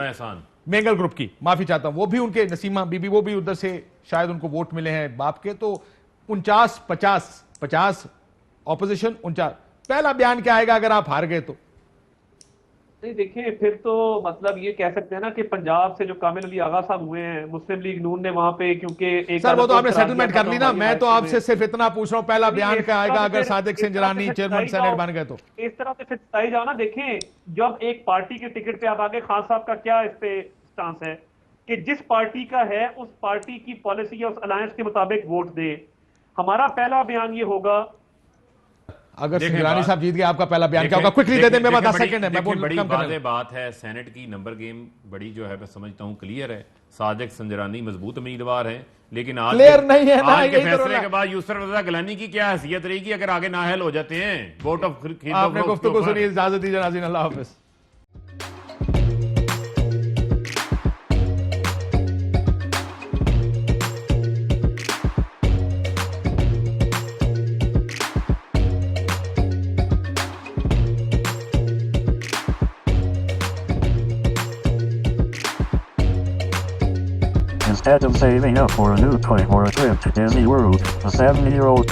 मेंगल ग्रुप की, माफी चाहता हूं, वो भी उनके नसीमा बीबी, वो भी उधर से शायद उनको वोट मिले हैं बाप के। तो 49-50 ऑपोजिशन 49। पहला बयान क्या आएगा अगर आप हार गए तो? नहीं देखिए, फिर तो मतलब ये कह सकते हैं ना कि पंजाब से जो कामिल अली आगा साहब हुए हैं, मुस्लिम लीग नून ने वहां पे, क्योंकि एक सर वो तो आपने सेटलमेंट कर ली ना, मैं तो आपसे सिर्फ इतना पूछ रहा हूं पहला बयान क्या आएगा अगर सादिक संजरानी चेयरमैन सेनेट बन गए तो? इस तरह से फिर तय जाओ ना। देखें, जब एक पार्टी के टिकट पे आप आगे, खान साहब का क्या इस पे स्टांस है कि जिस पार्टी का है उस पार्टी की पॉलिसी या उस अलायंस के मुताबिक वोट दे। हमारा पहला बयान ये होगा, अगर संजरानी साहब जीत गए आपका पहला बयान क्या होगा? क्विकली दे दें, मेरे पास 10 सेकंड है, मैं बड़ी बात है। सेनेट की नंबर गेम बड़ी जो है मैं समझता हूं क्लियर है। सादिक संजरानी मजबूत उम्मीदवार हैं, लेकिन आज क्लियर नहीं है ना, आज के फैसले के बाद यूसुफ रज़ा गिलानी की क्या हैसियत रहेगी अगर आगे नाअहल हो जाते हैं वोट ऑफ? आपने गुफ्तगू सुनी, इजाजत दीजिए नाज़रीन, अल्लाह हाफिज़। Instead of saving up for a new toy or a trip to Disney World, a 7-year-old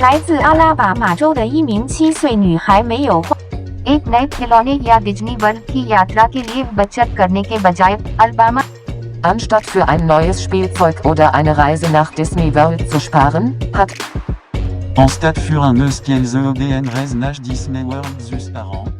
来自阿拉巴马州的一名7岁女孩没有花 एक नए खिलौने या डिज्नी वर्ल्ड की यात्रा के लिए बचत करने के बजाय Alabama Anstatt für ein neues Spielzeug oder eine Reise nach Disney World zu sparen, hat En stade für un eus qu'elles EDN Reznach Disney World zus par an.